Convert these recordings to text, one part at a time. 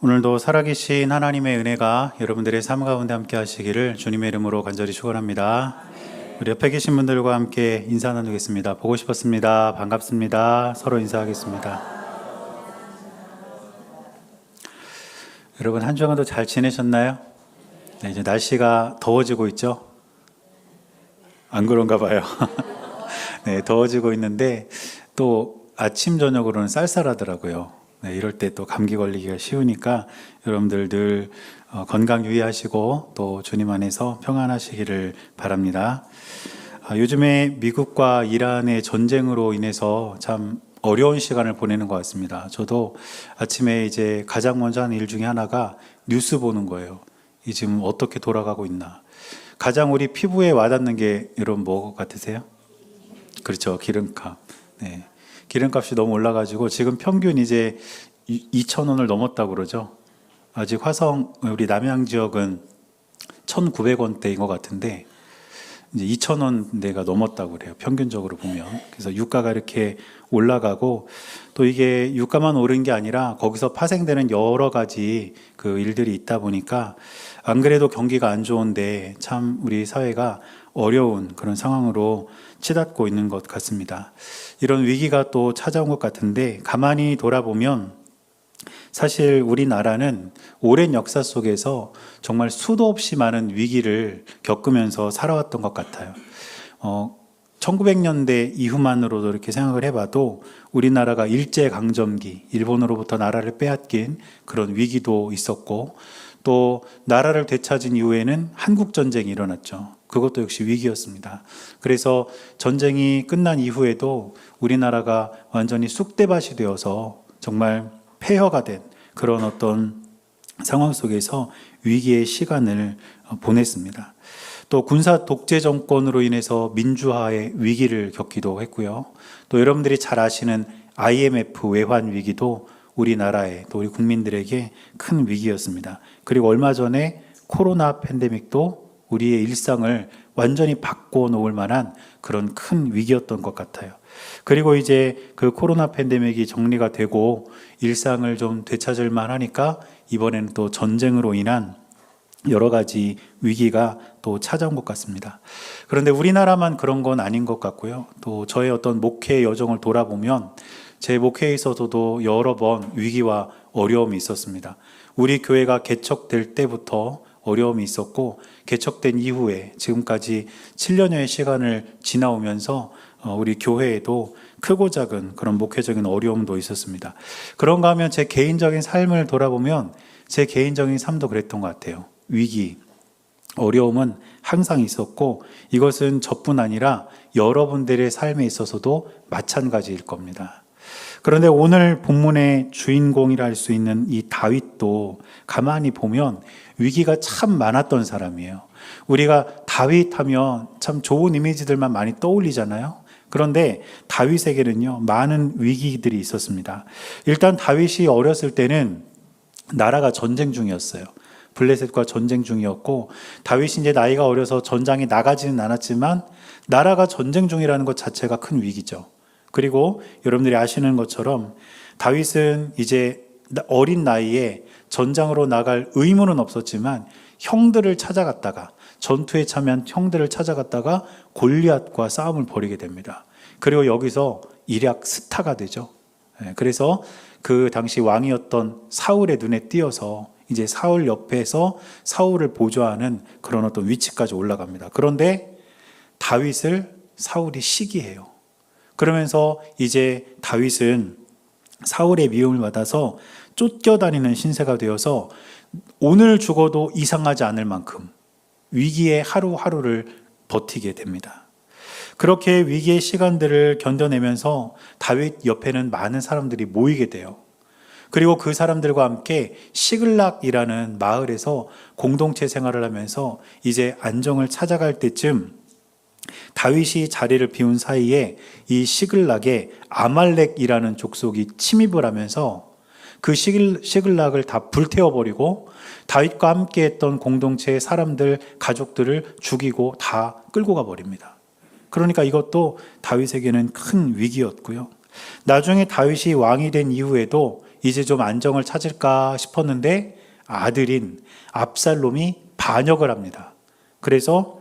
오늘도 살아계신 하나님의 은혜가 여러분들의 삶 가운데 함께 하시기를 주님의 이름으로 간절히 축원합니다. 우리 옆에 계신 분들과 함께 인사 나누겠습니다. 보고 싶었습니다. 반갑습니다. 서로 인사하겠습니다. 여러분 한 주간도 잘 지내셨나요? 네, 이제 날씨가 더워지고 있죠? 안 그런가 봐요. 네, 더워지고 있는데 또 아침 저녁으로는 쌀쌀하더라고요. 네, 이럴 때 또 감기 걸리기가 쉬우니까 여러분들 늘 건강 유의하시고 또 주님 안에서 평안하시기를 바랍니다. 요즘에 미국과 이란의 전쟁으로 인해서 참 어려운 시간을 보내는 것 같습니다. 저도 아침에 이제 가장 먼저 하는 일 중에 하나가 뉴스 보는 거예요. 이 지금 어떻게 돌아가고 있나. 가장 우리 피부에 와닿는 게 여러분 뭐 같으세요? 그렇죠, 기름값. 네. 기름값이 너무 올라가지고 지금 평균 이제 2,000원을 넘었다고 그러죠. 아직 화성 우리 남양 지역은 1,900원대인 것 같은데 이제 2,000원대가 넘었다고 그래요. 평균적으로 보면. 그래서 유가가 이렇게 올라가고 또 이게 유가만 오른 게 아니라 거기서 파생되는 여러 가지 그 일들이 있다 보니까 안 그래도 경기가 안 좋은데 참 우리 사회가 어려운 그런 상황으로 치닫고 있는 것 같습니다. 이런 위기가 또 찾아온 것 같은데 가만히 돌아보면 사실 우리나라는 오랜 역사 속에서 정말 수도 없이 많은 위기를 겪으면서 살아왔던 것 같아요. 1900년대 이후만으로도 이렇게 생각을 해봐도 우리나라가 일제강점기, 일본으로부터 나라를 빼앗긴 그런 위기도 있었고 또 나라를 되찾은 이후에는 한국전쟁이 일어났죠. 그것도 역시 위기였습니다. 그래서 전쟁이 끝난 이후에도 우리나라가 완전히 쑥대밭이 되어서 정말 폐허가 된 그런 어떤 상황 속에서 위기의 시간을 보냈습니다. 또 군사 독재 정권으로 인해서 민주화의 위기를 겪기도 했고요. 또 여러분들이 잘 아시는 IMF 외환 위기도 우리나라에 또 우리 국민들에게 큰 위기였습니다. 그리고 얼마 전에 코로나 팬데믹도 우리의 일상을 완전히 바꿔놓을 만한 그런 큰 위기였던 것 같아요. 그리고 이제 그 코로나 팬데믹이 정리가 되고 일상을 좀 되찾을 만하니까 이번에는 또 전쟁으로 인한 여러 가지 위기가 또 찾아온 것 같습니다. 그런데 우리나라만 그런 건 아닌 것 같고요. 또 저의 어떤 목회 여정을 돌아보면 제 목회에 있어서도 여러 번 위기와 어려움이 있었습니다. 우리 교회가 개척될 때부터 어려움이 있었고 개척된 이후에 지금까지 7년여의 시간을 지나오면서 우리 교회에도 크고 작은 그런 목회적인 어려움도 있었습니다. 그런가 하면 제 개인적인 삶을 돌아보면 제 개인적인 삶도 그랬던 것 같아요. 위기, 어려움은 항상 있었고 이것은 저뿐 아니라 여러분들의 삶에 있어서도 마찬가지일 겁니다. 그런데 오늘 본문의 주인공이라 할 수 있는 이 다윗도 가만히 보면 위기가 참 많았던 사람이에요. 우리가 다윗 하면 참 좋은 이미지들만 많이 떠올리잖아요. 그런데 다윗에게는요, 많은 위기들이 있었습니다. 일단 다윗이 어렸을 때는 나라가 전쟁 중이었어요. 블레셋과 전쟁 중이었고 다윗이 이제 나이가 어려서 전장에 나가지는 않았지만 나라가 전쟁 중이라는 것 자체가 큰 위기죠. 그리고 여러분들이 아시는 것처럼 다윗은 이제 어린 나이에 전장으로 나갈 의무는 없었지만 형들을 찾아갔다가 전투에 참여한 형들을 찾아갔다가 골리앗과 싸움을 벌이게 됩니다. 그리고 여기서 일약 스타가 되죠. 그래서 그 당시 왕이었던 사울의 눈에 띄어서 이제 사울 옆에서 사울을 보좌하는 그런 어떤 위치까지 올라갑니다. 그런데 다윗을 사울이 시기해요. 그러면서 이제 다윗은 사울의 미움을 받아서 쫓겨다니는 신세가 되어서 오늘 죽어도 이상하지 않을 만큼 위기의 하루하루를 버티게 됩니다. 그렇게 위기의 시간들을 견뎌내면서 다윗 옆에는 많은 사람들이 모이게 돼요. 그리고 그 사람들과 함께 시글락이라는 마을에서 공동체 생활을 하면서 이제 안정을 찾아갈 때쯤 다윗이 자리를 비운 사이에 이 시글락에 아말렉이라는 족속이 침입을 하면서 그 시글락을 다 불태워버리고 다윗과 함께 했던 공동체의 사람들, 가족들을 죽이고 다 끌고 가버립니다. 그러니까 이것도 다윗에게는 큰 위기였고요. 나중에 다윗이 왕이 된 이후에도 이제 좀 안정을 찾을까 싶었는데 아들인 압살롬이 반역을 합니다. 그래서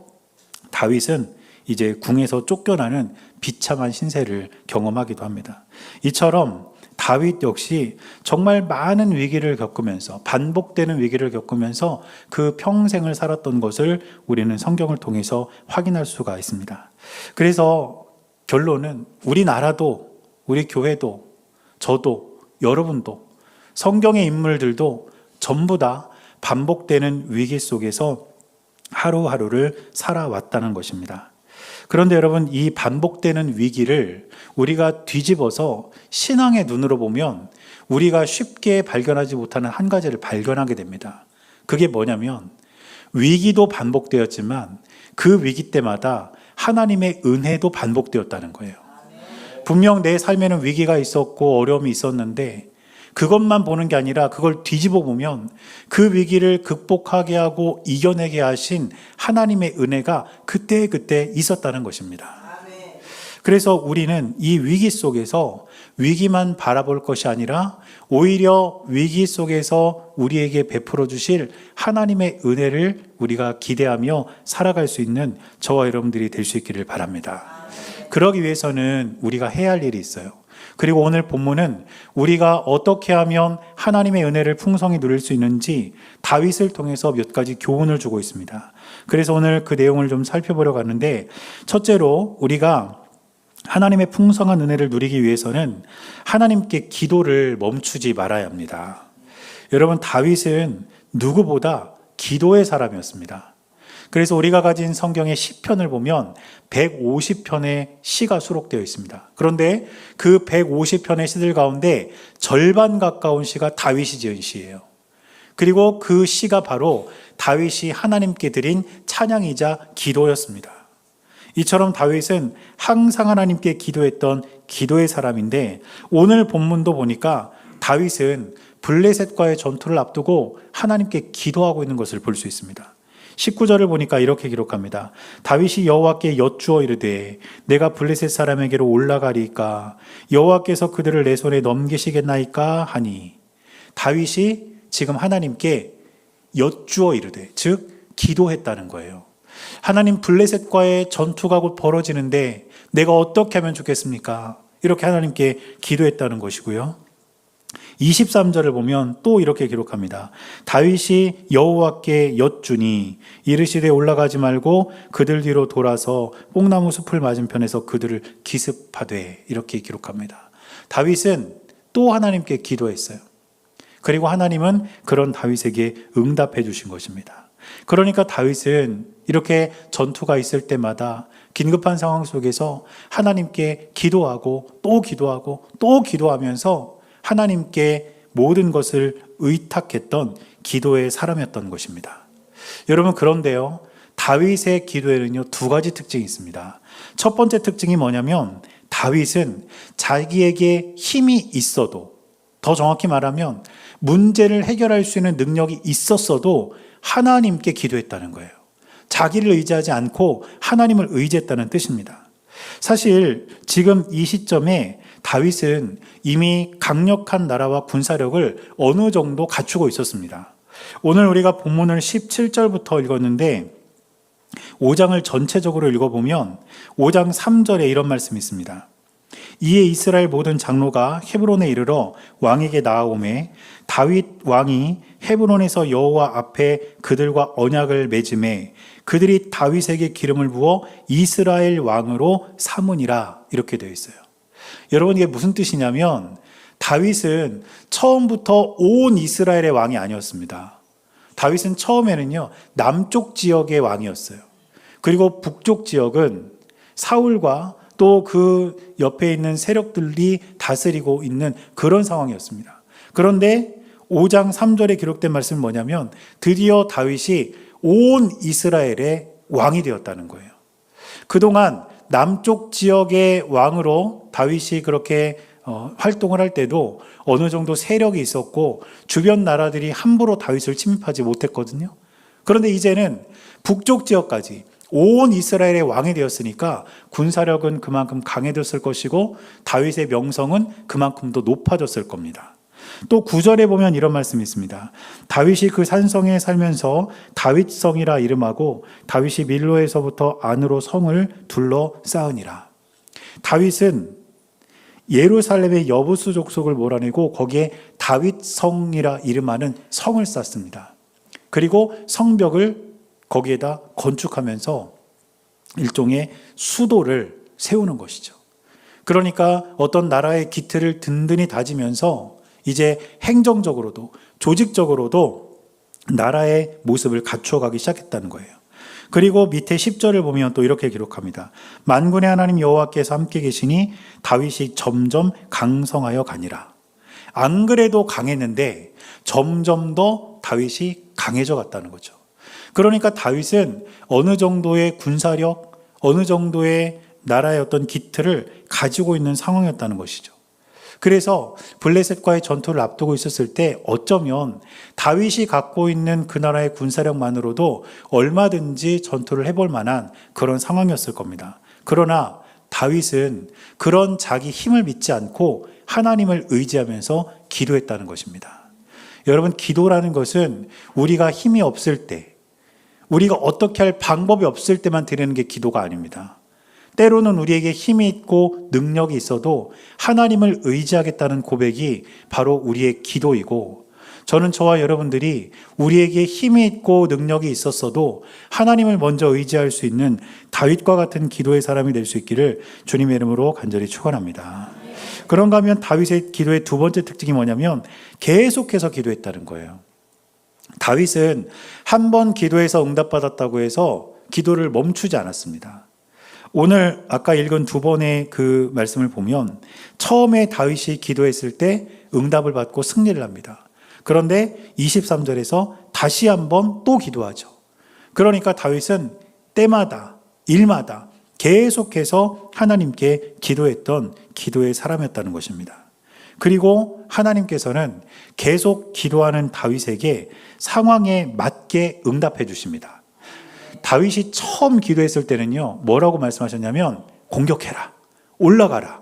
다윗은 이제 궁에서 쫓겨나는 비참한 신세를 경험하기도 합니다. 이처럼 다윗 역시 정말 많은 위기를 겪으면서, 반복되는 위기를 겪으면서 그 평생을 살았던 것을 우리는 성경을 통해서 확인할 수가 있습니다. 그래서 결론은 우리나라도, 우리 교회도, 저도, 여러분도, 성경의 인물들도 전부 다 반복되는 위기 속에서 하루하루를 살아왔다는 것입니다. 그런데 여러분, 이 반복되는 위기를 우리가 뒤집어서 신앙의 눈으로 보면 우리가 쉽게 발견하지 못하는 한 가지를 발견하게 됩니다. 그게 뭐냐면 위기도 반복되었지만 그 위기 때마다 하나님의 은혜도 반복되었다는 거예요. 분명 내 삶에는 위기가 있었고 어려움이 있었는데 그것만 보는 게 아니라 그걸 뒤집어 보면 그 위기를 극복하게 하고 이겨내게 하신 하나님의 은혜가 그때그때 있었다는 것입니다. 그래서 우리는 이 위기 속에서 위기만 바라볼 것이 아니라 오히려 위기 속에서 우리에게 베풀어 주실 하나님의 은혜를 우리가 기대하며 살아갈 수 있는 저와 여러분들이 될 수 있기를 바랍니다. 그러기 위해서는 우리가 해야 할 일이 있어요. 그리고 오늘 본문은 우리가 어떻게 하면 하나님의 은혜를 풍성히 누릴 수 있는지 다윗을 통해서 몇 가지 교훈을 주고 있습니다. 그래서 오늘 그 내용을 좀 살펴보려고 하는데, 첫째로 우리가 하나님의 풍성한 은혜를 누리기 위해서는 하나님께 기도를 멈추지 말아야 합니다. 여러분, 다윗은 누구보다 기도의 사람이었습니다. 그래서 우리가 가진 성경의 시편을 보면 150편의 시가 수록되어 있습니다. 그런데 그 150편의 시들 가운데 절반 가까운 시가 다윗이 지은 시예요. 그리고 그 시가 바로 다윗이 하나님께 드린 찬양이자 기도였습니다. 이처럼 다윗은 항상 하나님께 기도했던 기도의 사람인데, 오늘 본문도 보니까 다윗은 블레셋과의 전투를 앞두고 하나님께 기도하고 있는 것을 볼 수 있습니다. 19절을 보니까 이렇게 기록합니다. 다윗이 여호와께 여쭈어 이르되 내가 블레셋 사람에게로 올라가리까 여호와께서 그들을 내 손에 넘기시겠나이까 하니, 다윗이 지금 하나님께 여쭈어 이르되, 즉 기도했다는 거예요. 하나님, 블레셋과의 전투가 곧 벌어지는데 내가 어떻게 하면 좋겠습니까? 이렇게 하나님께 기도했다는 것이고요. 23절을 보면 또 이렇게 기록합니다. 다윗이 여호와께 여쭈니 이르시되 올라가지 말고 그들 뒤로 돌아서 뽕나무 숲을 맞은편에서 그들을 기습하되, 이렇게 기록합니다. 다윗은 또 하나님께 기도했어요. 그리고 하나님은 그런 다윗에게 응답해 주신 것입니다. 그러니까 다윗은 이렇게 전투가 있을 때마다 긴급한 상황 속에서 하나님께 기도하고 또 기도하고 또 기도하면서 하나님께 모든 것을 의탁했던 기도의 사람이었던 것입니다. 여러분, 그런데요, 다윗의 기도에는요, 두 가지 특징이 있습니다. 첫 번째 특징이 뭐냐면, 다윗은 자기에게 힘이 있어도, 더 정확히 말하면 문제를 해결할 수 있는 능력이 있었어도 하나님께 기도했다는 거예요. 자기를 의지하지 않고 하나님을 의지했다는 뜻입니다. 사실 지금 이 시점에 다윗은 이미 강력한 나라와 군사력을 어느 정도 갖추고 있었습니다. 오늘 우리가 본문을 17절부터 읽었는데 5장을 전체적으로 읽어보면 5장 3절에 이런 말씀이 있습니다. 이에 이스라엘 모든 장로가 헤브론에 이르러 왕에게 나아오매 다윗 왕이 헤브론에서 여호와 앞에 그들과 언약을 맺음에 그들이 다윗에게 기름을 부어 이스라엘 왕으로 삼으니라, 이렇게 되어 있어요. 여러분, 이게 무슨 뜻이냐면 다윗은 처음부터 온 이스라엘의 왕이 아니었습니다. 다윗은 처음에는요, 남쪽 지역의 왕이었어요. 그리고 북쪽 지역은 사울과 또 그 옆에 있는 세력들이 다스리고 있는 그런 상황이었습니다. 그런데 5장 3절에 기록된 말씀은 뭐냐면 드디어 다윗이 온 이스라엘의 왕이 되었다는 거예요. 그동안 남쪽 지역의 왕으로 다윗이 그렇게 활동을 할 때도 어느 정도 세력이 있었고 주변 나라들이 함부로 다윗을 침입하지 못했거든요. 그런데 이제는 북쪽 지역까지 온 이스라엘의 왕이 되었으니까 군사력은 그만큼 강해졌을 것이고 다윗의 명성은 그만큼 더 높아졌을 겁니다. 또 9절에 보면 이런 말씀이 있습니다. 다윗이 그 산성에 살면서 다윗성이라 이름하고 다윗이 밀로에서부터 안으로 성을 둘러 쌓으니라. 다윗은 예루살렘의 여부수 족속을 몰아내고 거기에 다윗성이라 이름하는 성을 쌓습니다. 그리고 성벽을 거기에다 건축하면서 일종의 수도를 세우는 것이죠. 그러니까 어떤 나라의 기틀을 든든히 다지면서 이제 행정적으로도 조직적으로도 나라의 모습을 갖추어가기 시작했다는 거예요. 그리고 밑에 10절을 보면 또 이렇게 기록합니다. 만군의 하나님 여호와께서 함께 계시니 다윗이 점점 강성하여 가니라. 안 그래도 강했는데 점점 더 다윗이 강해져 갔다는 거죠. 그러니까 다윗은 어느 정도의 군사력, 어느 정도의 나라의 어떤 기틀을 가지고 있는 상황이었다는 것이죠. 그래서 블레셋과의 전투를 앞두고 있었을 때 어쩌면 다윗이 갖고 있는 그 나라의 군사력만으로도 얼마든지 전투를 해볼 만한 그런 상황이었을 겁니다. 그러나 다윗은 그런 자기 힘을 믿지 않고 하나님을 의지하면서 기도했다는 것입니다. 여러분, 기도라는 것은 우리가 힘이 없을 때, 우리가 어떻게 할 방법이 없을 때만 드리는 게 기도가 아닙니다. 때로는 우리에게 힘이 있고 능력이 있어도 하나님을 의지하겠다는 고백이 바로 우리의 기도이고, 저는 저와 여러분들이 우리에게 힘이 있고 능력이 있었어도 하나님을 먼저 의지할 수 있는 다윗과 같은 기도의 사람이 될 수 있기를 주님의 이름으로 간절히 축원합니다. 그런가 하면 다윗의 기도의 두 번째 특징이 뭐냐면 계속해서 기도했다는 거예요. 다윗은 한 번 기도해서 응답받았다고 해서 기도를 멈추지 않았습니다. 오늘 아까 읽은 두 번의 그 말씀을 보면 처음에 다윗이 기도했을 때 응답을 받고 승리를 합니다. 그런데 23절에서 다시 한번 또 기도하죠. 그러니까 다윗은 때마다 일마다 계속해서 하나님께 기도했던 기도의 사람이었다는 것입니다. 그리고 하나님께서는 계속 기도하는 다윗에게 상황에 맞게 응답해 주십니다. 다윗이 처음 기도했을 때는요, 뭐라고 말씀하셨냐면 공격해라, 올라가라,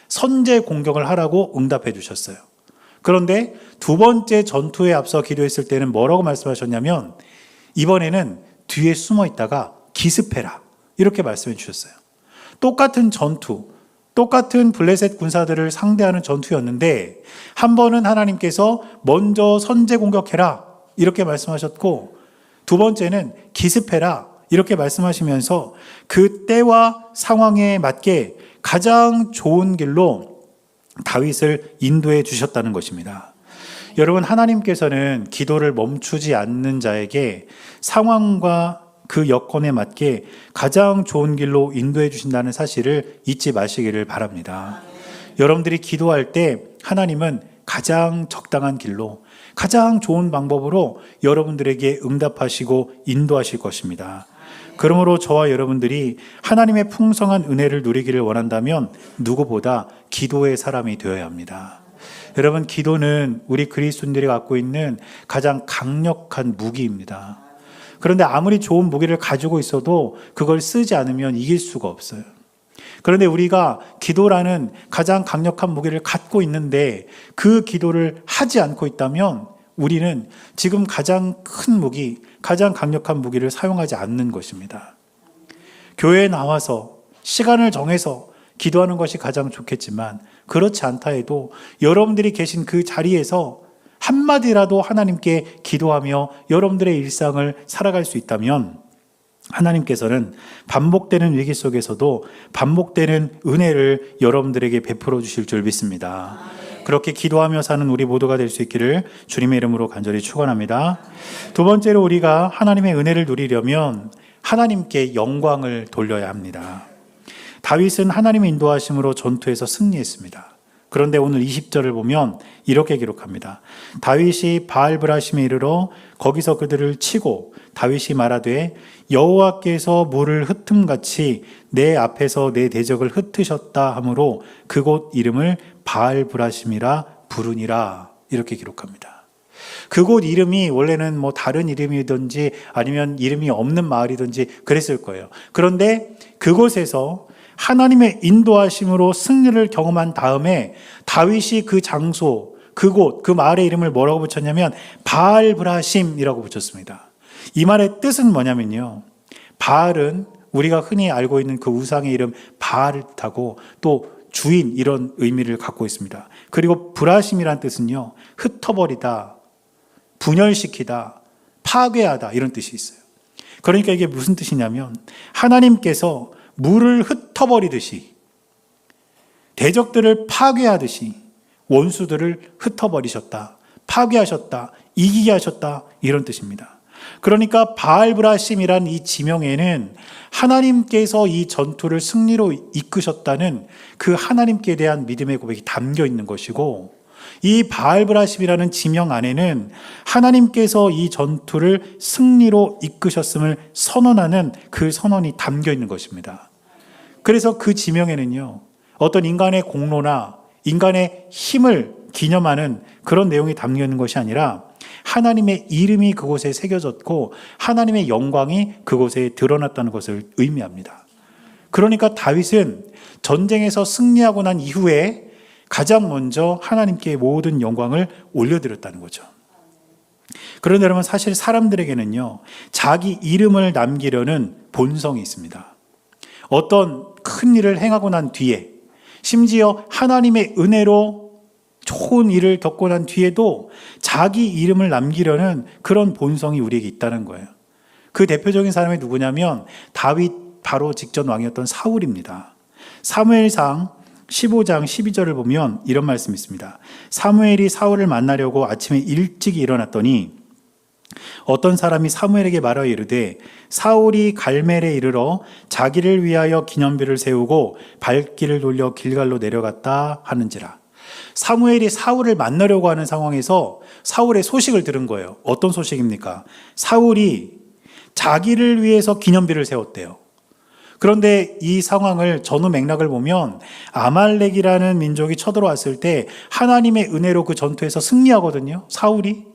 선제 공격을 하라고 응답해 주셨어요. 그런데 두 번째 전투에 앞서 기도했을 때는 뭐라고 말씀하셨냐면 이번에는 뒤에 숨어 있다가 기습해라, 이렇게 말씀해 주셨어요. 똑같은 전투, 똑같은 블레셋 군사들을 상대하는 전투였는데 한 번은 하나님께서 먼저 선제 공격해라 이렇게 말씀하셨고, 두 번째는 기습해라 이렇게 말씀하시면서 그 때와 상황에 맞게 가장 좋은 길로 다윗을 인도해 주셨다는 것입니다. 여러분, 하나님께서는 기도를 멈추지 않는 자에게 상황과 그 여건에 맞게 가장 좋은 길로 인도해 주신다는 사실을 잊지 마시기를 바랍니다. 여러분들이 기도할 때 하나님은 가장 적당한 길로, 가장 좋은 방법으로 여러분들에게 응답하시고 인도하실 것입니다. 그러므로 저와 여러분들이 하나님의 풍성한 은혜를 누리기를 원한다면 누구보다 기도의 사람이 되어야 합니다. 여러분, 기도는 우리 그리스도인들이 갖고 있는 가장 강력한 무기입니다. 그런데 아무리 좋은 무기를 가지고 있어도 그걸 쓰지 않으면 이길 수가 없어요. 그런데 우리가 기도라는 가장 강력한 무기를 갖고 있는데 그 기도를 하지 않고 있다면 우리는 지금 가장 큰 무기, 가장 강력한 무기를 사용하지 않는 것입니다. 교회에 나와서 시간을 정해서 기도하는 것이 가장 좋겠지만 그렇지 않다 해도 여러분들이 계신 그 자리에서 한마디라도 하나님께 기도하며 여러분들의 일상을 살아갈 수 있다면 하나님께서는 반복되는 위기 속에서도 반복되는 은혜를 여러분들에게 베풀어 주실 줄 믿습니다. 그렇게 기도하며 사는 우리 모두가 될 수 있기를 주님의 이름으로 간절히 축원합니다. 두 번째로 우리가 하나님의 은혜를 누리려면 하나님께 영광을 돌려야 합니다. 다윗은 하나님의 인도하심으로 전투에서 승리했습니다. 그런데 오늘 20절을 보면 이렇게 기록합니다. 다윗이 바알브라심에 이르러 거기서 그들을 치고 다윗이 말하되 여호와께서 물을 흩음같이 내 앞에서 내 대적을 흩으셨다 하므로 그곳 이름을 바알브라심이라 부르니라, 이렇게 기록합니다. 그곳 이름이 원래는 뭐 다른 이름이든지 아니면 이름이 없는 마을이든지 그랬을 거예요. 그런데 그곳에서 하나님의 인도하심으로 승리를 경험한 다음에 다윗이 그 장소, 그곳, 그 마을의 이름을 뭐라고 붙였냐면 바알브라심이라고 붙였습니다. 이 말의 뜻은 뭐냐면요, 바알은 우리가 흔히 알고 있는 그 우상의 이름 바알을 뜻하고 또 주인 이런 의미를 갖고 있습니다. 그리고 브라심이란 뜻은요, 흩어버리다, 분열시키다, 파괴하다 이런 뜻이 있어요. 그러니까 이게 무슨 뜻이냐면 하나님께서 물을 흩어버리듯이, 대적들을 파괴하듯이 원수들을 흩어버리셨다, 파괴하셨다, 이기게 하셨다 이런 뜻입니다. 그러니까 바알브라심이란 이 지명에는 하나님께서 이 전투를 승리로 이끄셨다는 그 하나님께 대한 믿음의 고백이 담겨 있는 것이고, 이 바알브라심이라는 지명 안에는 하나님께서 이 전투를 승리로 이끄셨음을 선언하는 그 선언이 담겨 있는 것입니다. 그래서 그 지명에는요, 어떤 인간의 공로나 인간의 힘을 기념하는 그런 내용이 담겨 있는 것이 아니라 하나님의 이름이 그곳에 새겨졌고 하나님의 영광이 그곳에 드러났다는 것을 의미합니다. 그러니까 다윗은 전쟁에서 승리하고 난 이후에 가장 먼저 하나님께 모든 영광을 올려드렸다는 거죠. 그런데 여러분, 사실 사람들에게는요, 자기 이름을 남기려는 본성이 있습니다. 어떤 큰 일을 행하고 난 뒤에, 심지어 하나님의 은혜로 좋은 일을 겪고 난 뒤에도 자기 이름을 남기려는 그런 본성이 우리에게 있다는 거예요. 그 대표적인 사람이 누구냐면 다윗 바로 직전 왕이었던 사울입니다. 사무엘상 15장 12절을 보면 이런 말씀이 있습니다. 사무엘이 사울을 만나려고 아침에 일찍 일어났더니 어떤 사람이 사무엘에게 말하여 이르되 사울이 갈멜에 이르러 자기를 위하여 기념비를 세우고 발길을 돌려 길갈로 내려갔다 하는지라. 사무엘이 사울을 만나려고 하는 상황에서 사울의 소식을 들은 거예요. 어떤 소식입니까? 사울이 자기를 위해서 기념비를 세웠대요. 그런데 이 상황을 전후 맥락을 보면 아말렉이라는 민족이 쳐들어왔을 때 하나님의 은혜로 그 전투에서 승리하거든요, 사울이.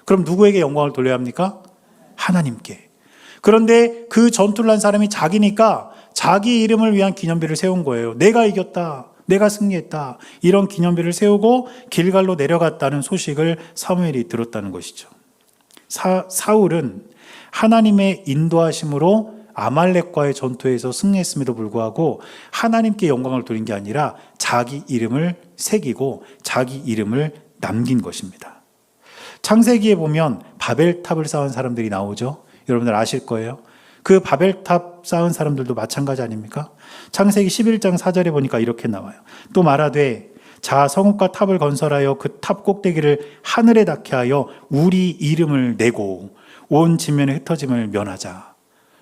그럼 누구에게 영광을 돌려야 합니까? 하나님께. 그런데 그 전투를 한 사람이 자기니까 자기 이름을 위한 기념비를 세운 거예요. 내가 이겼다, 내가 승리했다, 이런 기념비를 세우고 길갈로 내려갔다는 소식을 사무엘이 들었다는 것이죠. 사울은 하나님의 인도하심으로 아말렉과의 전투에서 승리했음에도 불구하고 하나님께 영광을 돌린 게 아니라 자기 이름을 새기고 자기 이름을 남긴 것입니다. 창세기에 보면 바벨탑을 쌓은 사람들이 나오죠. 여러분들 아실 거예요. 그 바벨탑 쌓은 사람들도 마찬가지 아닙니까? 창세기 11장 4절에 보니까 이렇게 나와요. 또 말하되 자 성읍과 탑을 건설하여 그 탑 꼭대기를 하늘에 닿게 하여 우리 이름을 내고 온 진면의 흩어짐을 면하자.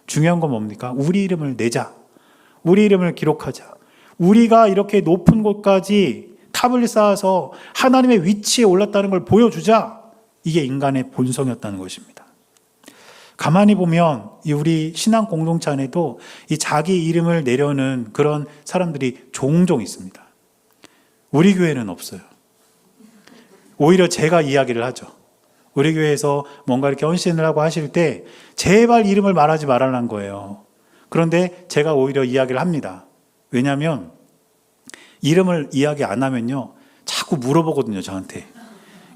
중요한 건 뭡니까? 우리 이름을 내자. 우리 이름을 기록하자. 우리가 이렇게 높은 곳까지 탑을 쌓아서 하나님의 위치에 올랐다는 걸 보여주자. 이게 인간의 본성이었다는 것입니다. 가만히 보면 우리 신앙 공동체 안에도 이 자기 이름을 내려는 그런 사람들이 종종 있습니다. 우리 교회는 없어요. 오히려 제가 이야기를 하죠. 우리 교회에서 뭔가 이렇게 헌신을 하고 하실 때 제발 이름을 말하지 말라는 거예요. 그런데 제가 오히려 이야기를 합니다. 왜냐하면 이름을 이야기 안 하면요, 자꾸 물어보거든요, 저한테.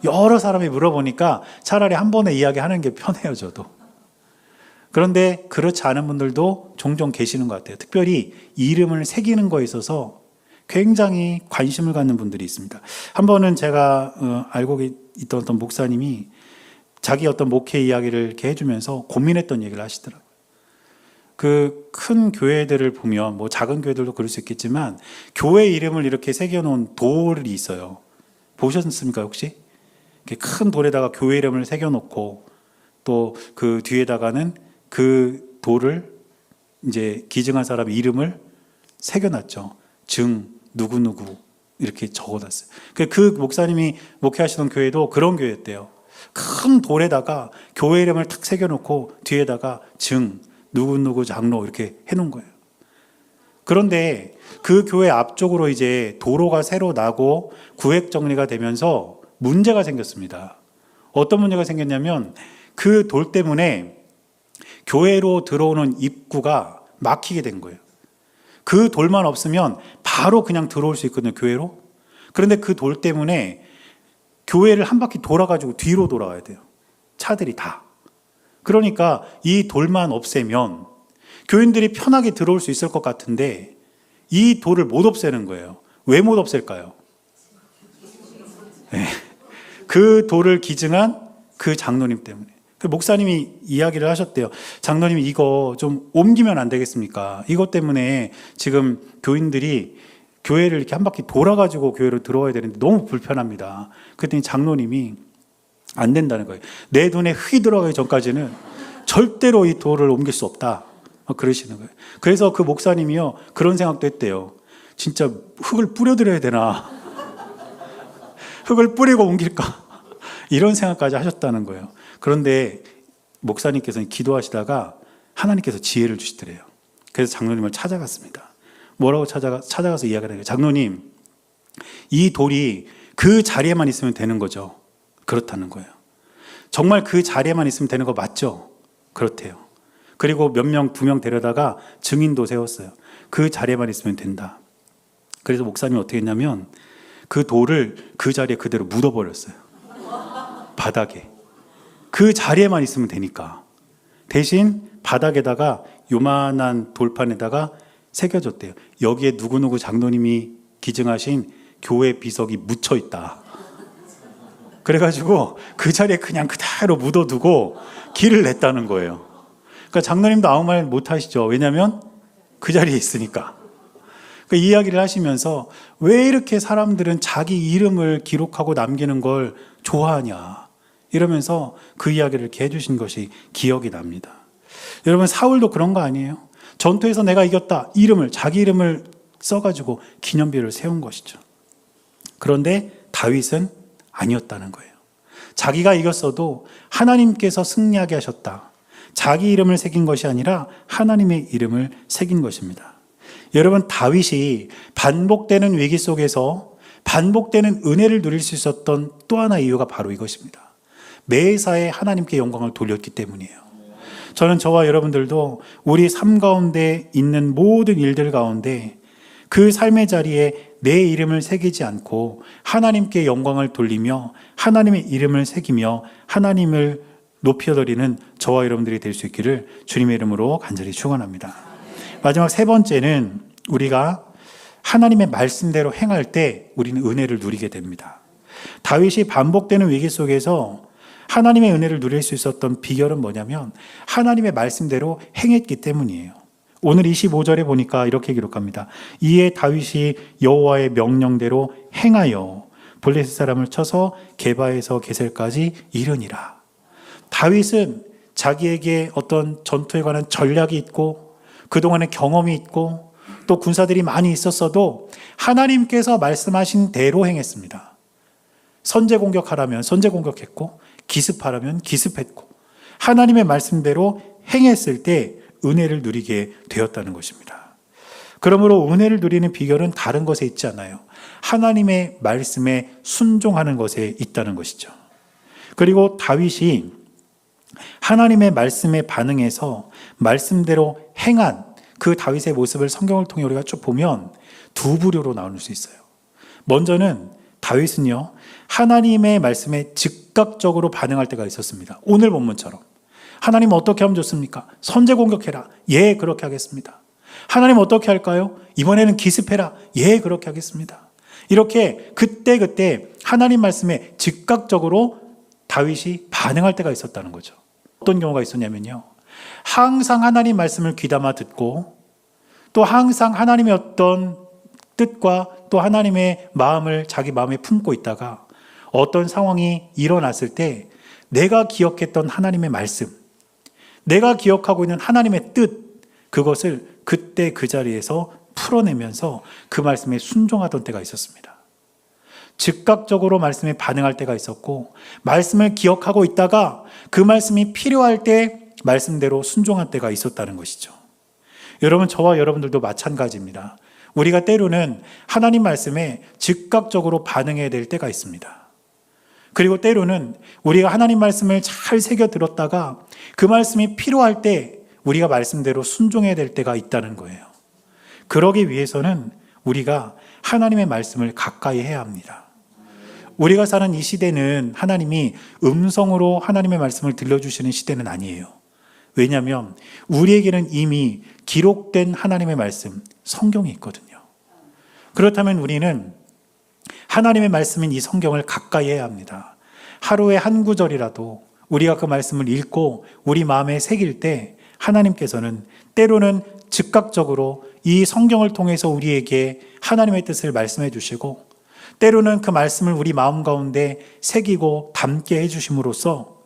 여러 사람이 물어보니까 차라리 한 번에 이야기하는 게 편해요, 저도. 그런데 그렇지 않은 분들도 종종 계시는 것 같아요. 특별히 이름을 새기는 거에 있어서 굉장히 관심을 갖는 분들이 있습니다. 한 번은 제가 알고 있던 어떤 목사님이 자기 어떤 목회 이야기를 이렇게 해주면서 고민했던 얘기를 하시더라고요. 그 큰 교회들을 보면, 뭐 작은 교회들도 그럴 수 있겠지만 교회 이름을 이렇게 새겨놓은 돌이 있어요. 보셨습니까 혹시? 큰 돌에다가 교회 이름을 새겨놓고 또 그 뒤에다가는 그 돌을 이제 기증한 사람 이름을 새겨놨죠. 증 누구누구 이렇게 적어놨어요. 그 목사님이 목회하시던 교회도 그런 교회였대요. 큰 돌에다가 교회 이름을 탁 새겨놓고 뒤에다가 증 누구누구 장로 이렇게 해놓은 거예요. 그런데 그 교회 앞쪽으로 이제 도로가 새로 나고 구획 정리가 되면서 문제가 생겼습니다. 어떤 문제가 생겼냐면 그 돌 때문에 교회로 들어오는 입구가 막히게 된 거예요. 그 돌만 없으면 바로 그냥 들어올 수 있거든요, 교회로. 그런데 그 돌 때문에 교회를 한 바퀴 돌아가지고 뒤로 돌아와야 돼요. 차들이 다. 그러니까 이 돌만 없애면 교인들이 편하게 들어올 수 있을 것 같은데 이 돌을 못 없애는 거예요. 왜 못 없앨까요? 네. 그 돌을 기증한 그 장로님 때문에. 그 목사님이 이야기를 하셨대요. 장로님 이거 좀 옮기면 안 되겠습니까? 이것 때문에 지금 교인들이 교회를 이렇게 한 바퀴 돌아가지고 교회로 들어와야 되는데 너무 불편합니다. 그랬더니 장로님이 안 된다는 거예요. 내 눈에 흙이 들어가기 전까지는 절대로 이 돌을 옮길 수 없다. 그러시는 거예요. 그래서 그 목사님이요, 그런 생각도 했대요. 진짜 흙을 뿌려드려야 되나? 흙을 뿌리고 옮길까? 이런 생각까지 하셨다는 거예요. 그런데 목사님께서는 기도하시다가 하나님께서 지혜를 주시더래요. 그래서 장로님을 찾아갔습니다. 뭐라고 찾아가서 이야기를 해요. 장로님, 이 돌이 그 자리에만 있으면 되는 거죠. 그렇다는 거예요. 정말 그 자리에만 있으면 되는 거 맞죠? 그렇대요. 그리고 몇 명, 2명 데려다가 증인도 세웠어요. 그 자리에만 있으면 된다. 그래서 목사님이 어떻게 했냐면 그 돌을 그 자리에 그대로 묻어버렸어요. 바닥에. 그 자리에만 있으면 되니까. 대신 바닥에다가 요만한 돌판에다가 새겨줬대요. 여기에 누구누구 장로님이 기증하신 교회 비석이 묻혀 있다. 그래가지고 그 자리에 그냥 그대로 묻어두고 길을 냈다는 거예요. 그러니까 장로님도 아무 말 못하시죠. 왜냐하면 그 자리에 있으니까. 그 이야기를 하시면서 왜 이렇게 사람들은 자기 이름을 기록하고 남기는 걸 좋아하냐 이러면서 그 이야기를 이렇게 해주신 것이 기억이 납니다. 여러분, 사울도 그런 거 아니에요? 전투에서 내가 이겼다 자기 이름을 써가지고 기념비를 세운 것이죠. 그런데 다윗은 아니었다는 거예요. 자기가 이겼어도 하나님께서 승리하게 하셨다. 자기 이름을 새긴 것이 아니라 하나님의 이름을 새긴 것입니다. 여러분, 다윗이 반복되는 위기 속에서 반복되는 은혜를 누릴 수 있었던 또 하나의 이유가 바로 이것입니다. 매사에 하나님께 영광을 돌렸기 때문이에요. 저는 저와 여러분들도 우리 삶 가운데 있는 모든 일들 가운데 그 삶의 자리에 내 이름을 새기지 않고 하나님께 영광을 돌리며 하나님의 이름을 새기며 하나님을 높여드리는 저와 여러분들이 될 수 있기를 주님의 이름으로 간절히 축원합니다. 마지막 세 번째는 우리가 하나님의 말씀대로 행할 때 우리는 은혜를 누리게 됩니다. 다윗이 반복되는 위기 속에서 하나님의 은혜를 누릴 수 있었던 비결은 뭐냐면 하나님의 말씀대로 행했기 때문이에요. 오늘 25절에 보니까 이렇게 기록합니다. 이에 다윗이 여호와의 명령대로 행하여 블레셋 사람을 쳐서 게바에서 게셀까지 이르니라. 다윗은 자기에게 어떤 전투에 관한 전략이 있고 그동안의 경험이 있고 또 군사들이 많이 있었어도 하나님께서 말씀하신 대로 행했습니다. 선제 공격하라면 선제 공격했고 기습하라면 기습했고 하나님의 말씀대로 행했을 때 은혜를 누리게 되었다는 것입니다. 그러므로 은혜를 누리는 비결은 다른 것에 있지 않아요. 하나님의 말씀에 순종하는 것에 있다는 것이죠. 그리고 다윗이 하나님의 말씀에 반응해서 말씀대로 행한 그 다윗의 모습을 성경을 통해 우리가 쭉 보면 두 부류로 나눌 수 있어요. 먼저는 다윗은요, 하나님의 말씀에 즉각적으로 반응할 때가 있었습니다. 오늘 본문처럼. 하나님 어떻게 하면 좋습니까? 선제 공격해라. 예, 그렇게 하겠습니다. 하나님 어떻게 할까요? 이번에는 기습해라. 예, 그렇게 하겠습니다. 이렇게 그때 하나님 말씀에 즉각적으로 다윗이 반응할 때가 있었다는 거죠. 어떤 경우가 있었냐면요, 항상 하나님 말씀을 귀담아 듣고 또 항상 하나님의 어떤 뜻과 또 하나님의 마음을 자기 마음에 품고 있다가 어떤 상황이 일어났을 때 내가 기억했던 하나님의 말씀, 내가 기억하고 있는 하나님의 뜻, 그것을 그때 그 자리에서 풀어내면서 그 말씀에 순종하던 때가 있었습니다. 즉각적으로 말씀에 반응할 때가 있었고 말씀을 기억하고 있다가 그 말씀이 필요할 때 말씀대로 순종할 때가 있었다는 것이죠. 여러분, 저와 여러분들도 마찬가지입니다. 우리가 때로는 하나님 말씀에 즉각적으로 반응해야 될 때가 있습니다. 그리고 때로는 우리가 하나님 말씀을 잘 새겨 들었다가 그 말씀이 필요할 때 우리가 말씀대로 순종해야 될 때가 있다는 거예요. 그러기 위해서는 우리가 하나님의 말씀을 가까이 해야 합니다. 우리가 사는 이 시대는 하나님이 음성으로 하나님의 말씀을 들려주시는 시대는 아니에요. 왜냐하면 우리에게는 이미 기록된 하나님의 말씀, 성경이 있거든요. 그렇다면 우리는 하나님의 말씀인 이 성경을 가까이 해야 합니다. 하루에 한 구절이라도 우리가 그 말씀을 읽고 우리 마음에 새길 때 하나님께서는 때로는 즉각적으로 이 성경을 통해서 우리에게 하나님의 뜻을 말씀해 주시고, 때로는 그 말씀을 우리 마음 가운데 새기고 담게 해주심으로써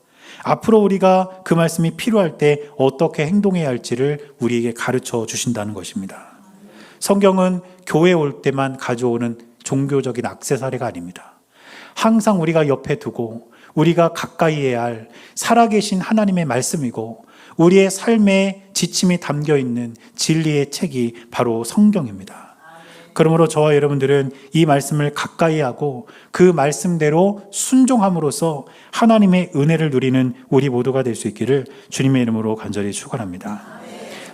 앞으로 우리가 그 말씀이 필요할 때 어떻게 행동해야 할지를 우리에게 가르쳐 주신다는 것입니다. 성경은 교회에 올 때만 가져오는 종교적인 액세서리가 아닙니다. 항상 우리가 옆에 두고 우리가 가까이 해야 할 살아계신 하나님의 말씀이고, 우리의 삶에 지침이 담겨있는 진리의 책이 바로 성경입니다. 그러므로 저와 여러분들은 이 말씀을 가까이 하고 그 말씀대로 순종함으로써 하나님의 은혜를 누리는 우리 모두가 될 수 있기를 주님의 이름으로 간절히 축원합니다.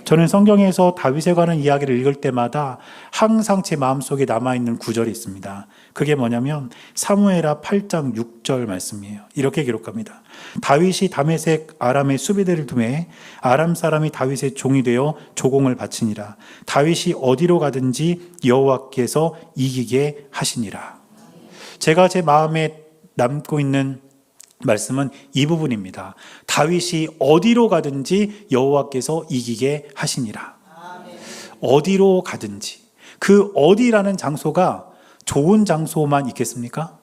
저는 성경에서 다윗에 관한 이야기를 읽을 때마다 항상 제 마음속에 남아있는 구절이 있습니다. 그게 뭐냐면 사무엘하 8장 6절 말씀이에요. 이렇게 기록합니다. 다윗이 다메섹 아람의 수비대를 두매 아람 사람이 다윗의 종이 되어 조공을 바치니라. 다윗이 어디로 가든지 여호와께서 이기게 하시니라. 제가 제 마음에 남고 있는 말씀은 이 부분입니다. 다윗이 어디로 가든지 여호와께서 이기게 하시니라. 어디로 가든지. 그 어디라는 장소가 좋은 장소만 있겠습니까?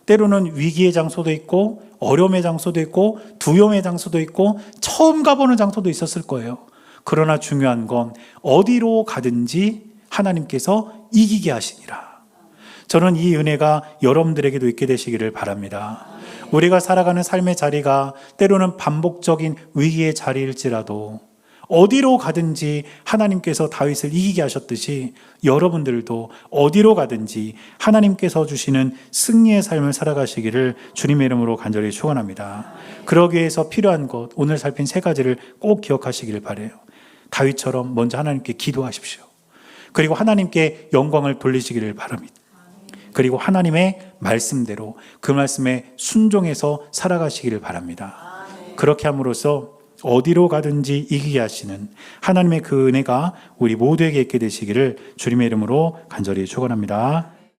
때로는 위기의 장소도 있고 어려움의 장소도 있고 두려움의 장소도 있고 처음 가보는 장소도 있었을 거예요. 그러나 중요한 건 어디로 가든지 하나님께서 이기게 하시니라. 저는 이 은혜가 여러분들에게도 있게 되시기를 바랍니다. 우리가 살아가는 삶의 자리가 때로는 반복적인 위기의 자리일지라도 어디로 가든지 하나님께서 다윗을 이기게 하셨듯이 여러분들도 어디로 가든지 하나님께서 주시는 승리의 삶을 살아가시기를 주님의 이름으로 간절히 축원합니다. 그러기 위해서 필요한 것, 오늘 살핀 세 가지를 꼭 기억하시기를 바라요. 다윗처럼 먼저 하나님께 기도하십시오. 그리고 하나님께 영광을 돌리시기를 바랍니다. 그리고 하나님의 말씀대로 그 말씀에 순종해서 살아가시기를 바랍니다. 그렇게 함으로써 어디로 가든지 이기게 하시는 하나님의 그 은혜가 우리 모두에게 있게 되시기를 주님의 이름으로 간절히 축원합니다.